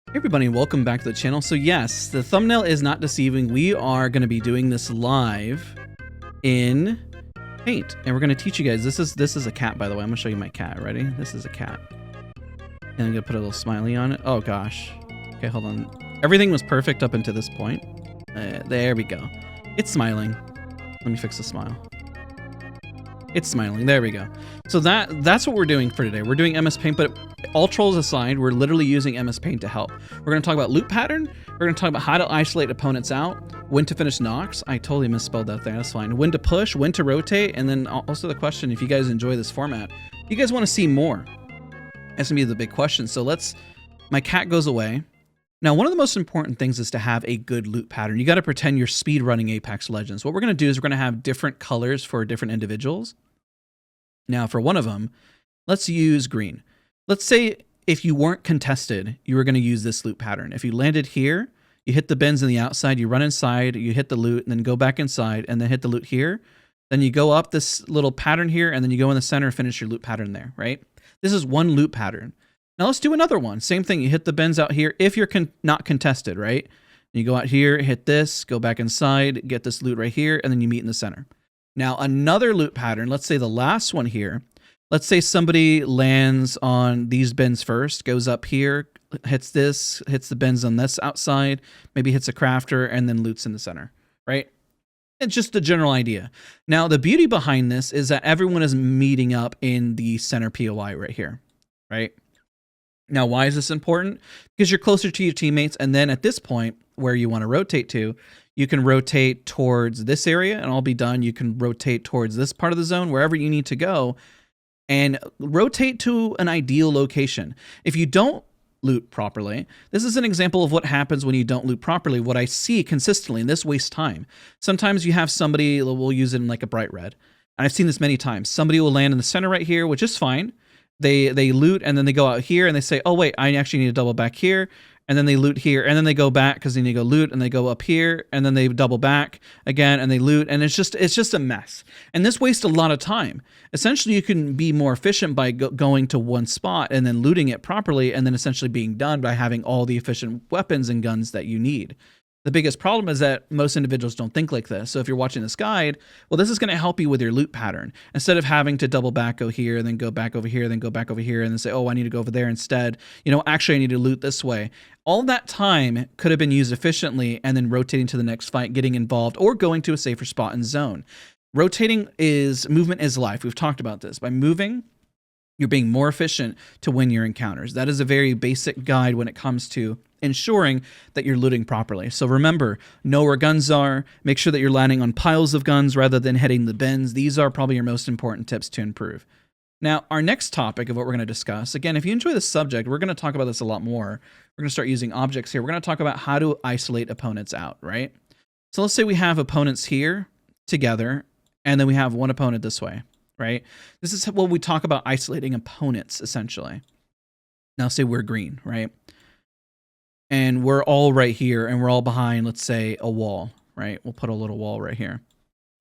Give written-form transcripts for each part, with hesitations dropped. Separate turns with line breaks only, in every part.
Hey everybody, welcome back to the channel. So yes, the thumbnail is not deceiving. We are going to be doing this live in Paint, and we're going to teach you guys. This is a cat, by the way. I'm going to show you my cat. Ready? This is a cat. And I'm going to put a little smiley on it. Oh gosh. Okay, hold on. Everything was perfect up until this point. There we go. It's smiling. Let me fix the smile. It's smiling. There we go. So that's what we're doing for today. We're doing MS Paint, but all trolls aside, we're literally using MS Paint to help. We're going to talk about loop pattern. We're going to talk about how to isolate opponents out, when to finish knocks. I totally misspelled that there. That's fine. When to push, when to rotate, and then also the question, if you guys enjoy this format, you guys want to see more. That's going to be the big question. So my cat goes away. Now, one of the most important things is to have a good loop pattern. You got to pretend you're speed running Apex Legends. What we're going to do is we're going to have different colors for different individuals. Now, for one of them, let's use green. Let's say if you weren't contested, you were going to use this loop pattern. If you landed here, you hit the bins on the outside, you run inside, you hit the loot, and then go back inside, and then hit the loot here. Then you go up this little pattern here, and then you go in the center and finish your loop pattern there, right? This is one loop pattern. Now let's do another one. Same thing. You hit the bins out here if you're not contested, right? You go out here, hit this, go back inside, get this loot right here, and then you meet in the center. Now another loop pattern, let's say the last one here. Let's say somebody lands on these bins first, goes up here, hits this, hits the bins on this outside, maybe hits a crafter, and then loots in the center, right? It's just the general idea. Now the beauty behind this is that everyone is meeting up in the center POI right here, right? Now, why is this important? Because you're closer to your teammates, and then at this point, where you want to rotate to, you can rotate towards this area, and all be done. You can rotate towards this part of the zone, wherever you need to go, and rotate to an ideal location. If you don't loot properly, this is an example of what happens when you don't loot properly. What I see consistently, and this wastes time. Sometimes you have somebody, we'll use it in like a bright red, and I've seen this many times. Somebody will land in the center right here, which is fine. They loot, and then they go out here, and they say, oh, wait, I actually need to double back here. And then they loot here, and then they go back because they need to go loot, and they go up here, and then they double back again, and they loot, and it's just a mess. And this wastes a lot of time. Essentially, you can be more efficient by going to one spot and then looting it properly, and then essentially being done by having all the efficient weapons and guns that you need. The biggest problem is that most individuals don't think like this. So if you're watching this guide, well, this is going to help you with your loot pattern. Instead of having to double back, go here, then go back over here, then go back over here, and then say, oh, I need to go over there instead. You know, actually, I need to loot this way. All that time could have been used efficiently and then rotating to the next fight, getting involved, or going to a safer spot and zone. Movement is life. We've talked about this. By moving, you're being more efficient to win your encounters. That is a very basic guide when it comes to ensuring that you're looting properly. So remember, know where guns are, make sure that you're landing on piles of guns rather than hitting the bins. These are probably your most important tips to improve. Now, our next topic of what we're going to discuss, again, if you enjoy this subject, we're going to talk about this a lot more. We're going to start using objects here. We're going to talk about how to isolate opponents out, right? So let's say we have opponents here together, and then we have one opponent this way, right? This is what we talk about isolating opponents, essentially. Now, say we're green, right? And we're all right here, and we're all behind, let's say, a wall, right? We'll put a little wall right here.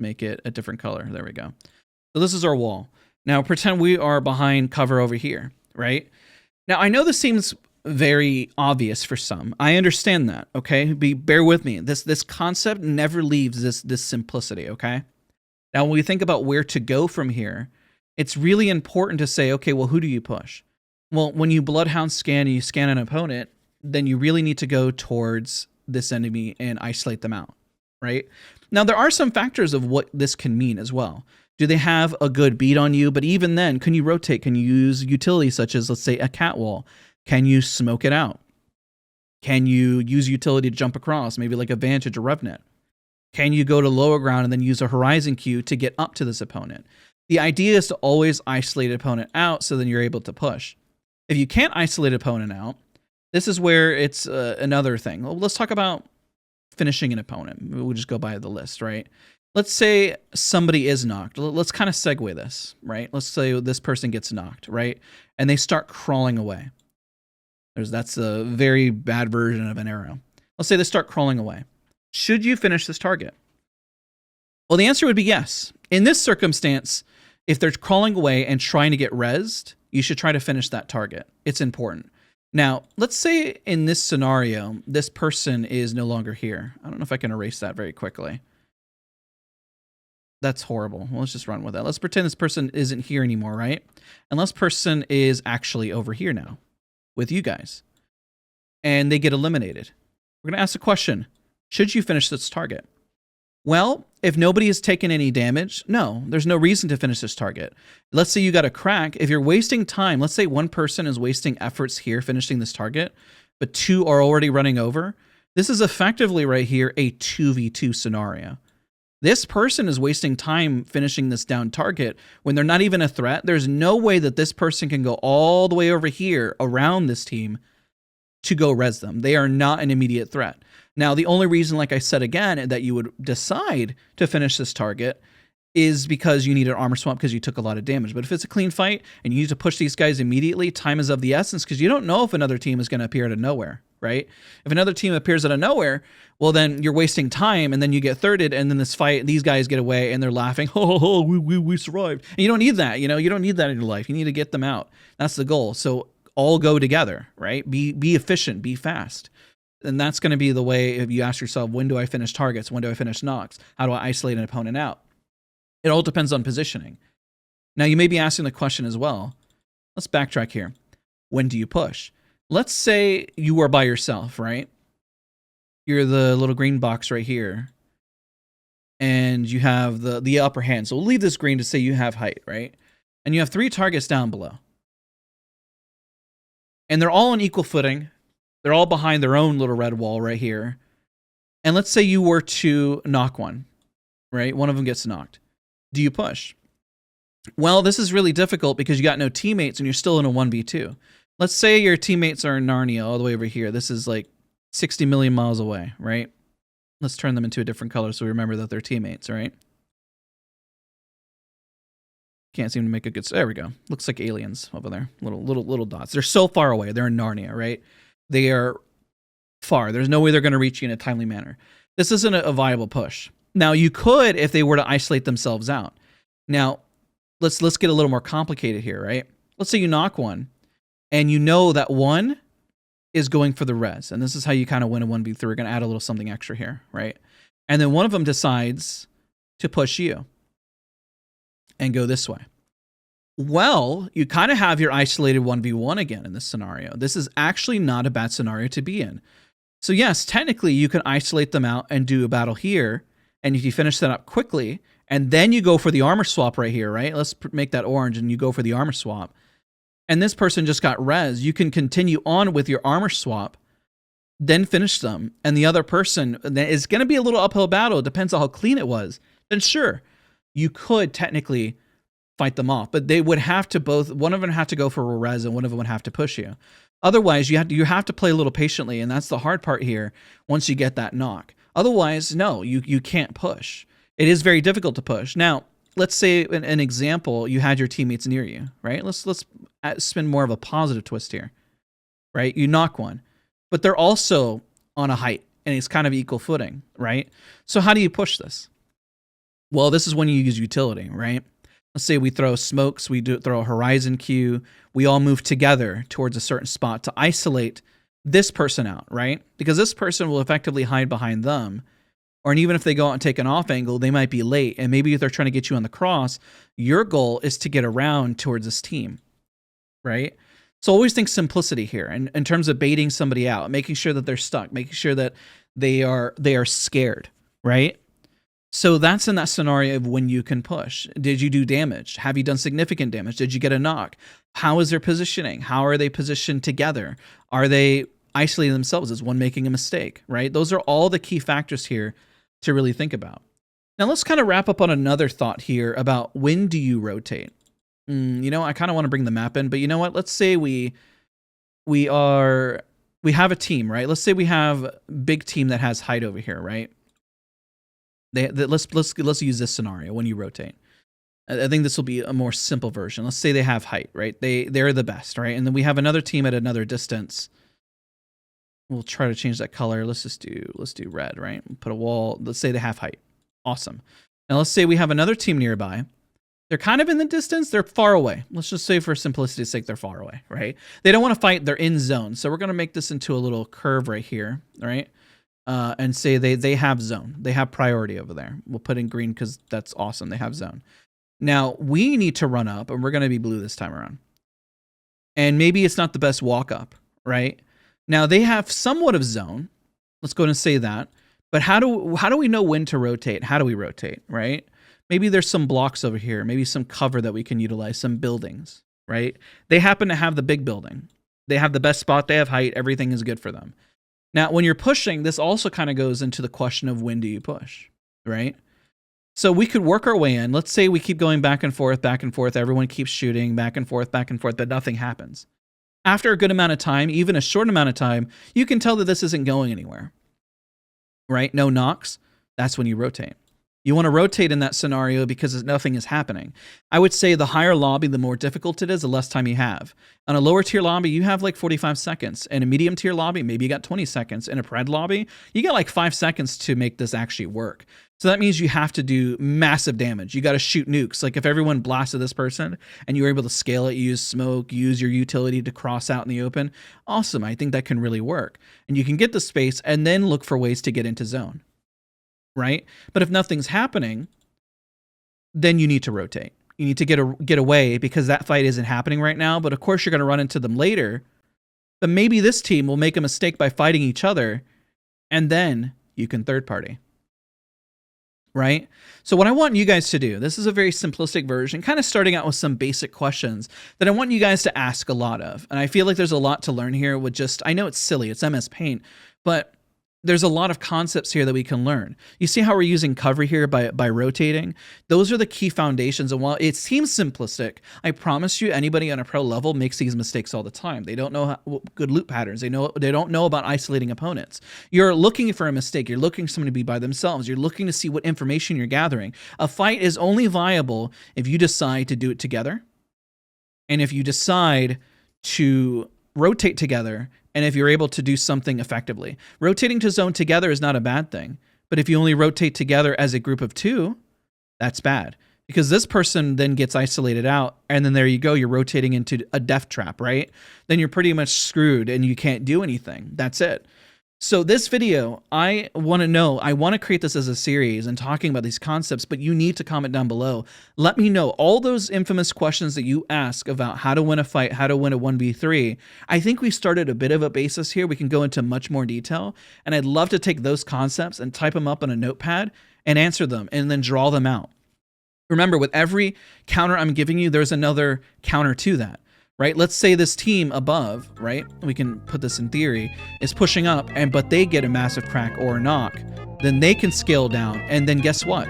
Make it a different color. There we go. So this is our wall. Now, pretend we are behind cover over here, right? Now, I know this seems very obvious for some. I understand that, okay? Bear with me. This concept never leaves this simplicity, okay? Now, when we think about where to go from here, it's really important to say, okay, well, who do you push? Well, when you Bloodhound scan and you scan an opponent, then you really need to go towards this enemy and isolate them out, right? Now, there are some factors of what this can mean as well. Do they have a good beat on you? But even then, can you rotate? Can you use utilities such as, let's say, a cat wall? Can you smoke it out? Can you use utility to jump across, maybe like a Vantage or Revenant? Can you go to lower ground and then use a Horizon Q to get up to this opponent? The idea is to always isolate an opponent out so then you're able to push. If you can't isolate an opponent out, this is where it's another thing. Well, let's talk about finishing an opponent. We'll just go by the list, right? Let's say somebody is knocked. Let's kind of segue this, right? Let's say this person gets knocked, right? And they start crawling away. That's a very bad version of an arrow. Let's say they start crawling away. Should you finish this target? Well, the answer would be yes. In this circumstance, if they're crawling away and trying to get rezzed, you should try to finish that target. It's important. Now, let's say in this scenario, this person is no longer here. I don't know if I can erase that very quickly. That's horrible. Well, let's just run with it. Let's pretend this person isn't here anymore, right? And this person is actually over here now with you guys. And they get eliminated. We're going to ask the question, should you finish this target? Well, if nobody has taken any damage, no, there's no reason to finish this target. Let's say you got a crack. If you're wasting time, let's say one person is wasting efforts here finishing this target, but two are already running over. This is effectively right here a 2v2 scenario. This person is wasting time finishing this down target when they're not even a threat. There's no way that this person can go all the way over here around this team to go res them. They are not an immediate threat. Now, the only reason, like I said again, that you would decide to finish this target is because you need an armor swap because you took a lot of damage. But if it's a clean fight and you need to push these guys immediately, time is of the essence because you don't know if another team is going to appear out of nowhere, right? If another team appears out of nowhere, well, then you're wasting time and then you get thirded and then this fight, these guys get away and they're laughing, oh, we survived. And you don't need that, you know, you don't need that in your life. You need to get them out. That's the goal. So all go together, right? Be efficient, be fast. And that's going to be the way if you ask yourself, when do I finish targets? When do I finish knocks? How do I isolate an opponent out? It all depends on positioning. Now, you may be asking the question as well. Let's backtrack here. When do you push? Let's say you are by yourself, right? You're the little green box right here. And you have the upper hand. So we'll leave this green to say you have height, right? And you have 3 targets down below. And they're all on equal footing. They're all behind their own little red wall right here. And let's say you were to knock one, right? One of them gets knocked. Do you push? Well, this is really difficult because you got no teammates and you're still in a 1v2. Let's say your teammates are in Narnia all the way over here. This is like 60 million miles away, right? Let's turn them into a different color so we remember that they're teammates, right? Can't seem to make a good... There we go. Looks like aliens over there. Little dots. They're so far away. They're in Narnia, right? They are far. There's no way they're going to reach you in a timely manner. This isn't a viable push. Now, you could if they were to isolate themselves out. Now, let's get a little more complicated here, right? Let's say you knock one, and you know that one is going for the res. And this is how you kind of win a 1v3. We're going to add a little something extra here, right? And then one of them decides to push you and go this way. Well, you kind of have your isolated 1v1 again in this scenario. This is actually not a bad scenario to be in. So yes, technically you can isolate them out and do a battle here. And if you finish that up quickly, and then you go for the armor swap right here, right? Let's make that orange and you go for the armor swap. And this person just got res. You can continue on with your armor swap, then finish them. And the other person is going to be a little uphill battle. It depends on how clean it was. Then sure, you could technically fight them off, but they would have to both, one of them have to go for a res and one of them would have to push you. Otherwise, you have to play a little patiently, and that's the hard part here once you get that knock. Otherwise, no, you can't push. It is very difficult to push. Now, let's say an example, you had your teammates near you, right? Let's spin more of a positive twist here, right? You knock one, but they're also on a height, and it's kind of equal footing, right? So how do you push this? Well, this is when you use utility, right? Let's say we throw smokes, we throw a horizon cue, we all move together towards a certain spot to isolate this person out, right? Because this person will effectively hide behind them. Or even if they go out and take an off angle, they might be late. And maybe if they're trying to get you on the cross, your goal is to get around towards this team, right? So always think simplicity here in terms of baiting somebody out, making sure that they're stuck, making sure that they are scared, right? So that's in that scenario of when you can push. Did you do damage? Have you done significant damage? Did you get a knock? How is their positioning? How are they positioned together? Are they isolating themselves? Is one making a mistake, right? Those are all the key factors here to really think about. Now let's kind of wrap up on another thought here about when do you rotate? You know, I kind of want to bring the map in, but you know what? Let's say we have a team, right? Let's say we have a big team that has height over here, right? Let's use this scenario when you rotate. I think this will be a more simple version. Let's say they have height, right? They're the best, right? And then we have another team at another distance. We'll try to change that color. Let's do red, right? Put a wall. Let's say they have height. Awesome. Now let's say we have another team nearby They're kind of in the distance. They're far away. Let's just say for simplicity's sake, they're far away, right? They don't want to fight. They're in zone. So we're going to make this into a little curve right here, right? And say they have zone. They have priority over there. We'll put in green because that's awesome. They have zone. Now we need to run up, and we're going to be blue this time around. And maybe it's not the best walk up, right? Now they have somewhat of zone. Let's go ahead and say that. But how do we know when to rotate? How do we rotate, right? Maybe there's some blocks over here, maybe some cover that we can utilize, some buildings, right? They happen to have the big building. They have the best spot, they have height, everything is good for them. Now, when you're pushing, this also kind of goes into the question of when do you push, right? So we could work our way in. Let's say we keep going back and forth, everyone keeps shooting back and forth, but nothing happens. After a good amount of time, even a short amount of time, you can tell that this isn't going anywhere, right? No knocks, that's when you rotate. You want to rotate in that scenario because nothing is happening. I would say the higher lobby, the more difficult it is, the less time you have. On a lower tier lobby, you have like 45 seconds. In a medium tier lobby, maybe you got 20 seconds. In a pred lobby, you got like 5 seconds to make this actually work. So that means you have to do massive damage. You got to shoot nukes. Like if everyone blasted this person and you were able to scale it, use smoke, use your utility to cross out in the open, awesome. I think that can really work. And you can get the space and then look for ways to get into zone. Right? But if nothing's happening, then you need to rotate. You need to get away because that fight isn't happening right now. But of course, you're going to run into them later. But maybe this team will make a mistake by fighting each other, and then you can third party. Right? So what I want you guys to do, this is a very simplistic version, kind of starting out with some basic questions that I want you guys to ask a lot of. And I feel like there's a lot to learn here with just, I know it's silly, it's MS Paint, but there's a lot of concepts here that we can learn. You see how we're using cover here by rotating? Those are the key foundations. And while it seems simplistic, I promise you anybody on a pro level makes these mistakes all the time. They don't know good loop patterns. They don't know about isolating opponents. You're looking for a mistake. You're looking for someone to be by themselves. You're looking to see what information you're gathering. A fight is only viable if you decide to do it together. And if you decide to rotate together, and if you're able to do something effectively. Rotating to zone together is not a bad thing, but if you only rotate together as a group of two, that's bad. Because this person then gets isolated out, and then there you go, you're rotating into a death trap, right? Then you're pretty much screwed and you can't do anything. That's it. So this video, I want to create this as a series and talking about these concepts, but you need to comment down below. Let me know all those infamous questions that you ask about how to win a fight, how to win a 1v3. I think we started a bit of a basis here. We can go into much more detail, and I'd love to take those concepts and type them up on a notepad and answer them and then draw them out. Remember, with every counter I'm giving you, there's another counter to that. Right? Let's say this team above, right? We can put this in theory, is pushing up, but they get a massive crack or a knock. Then they can scale down, and then guess what?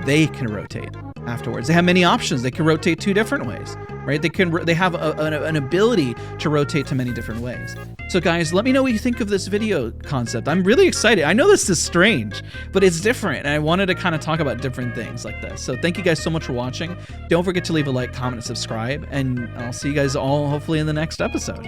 They can rotate afterwards. They have many options. They can rotate 2 different ways, right? They have an ability to rotate to many different ways. So guys, let me know what you think of this video concept. I'm really excited. I know this is strange, but it's different, and I wanted to kind of talk about different things like this. So thank you guys so much for watching. Don't forget to leave a like, comment, and subscribe, and I'll see you guys all hopefully in the next episode.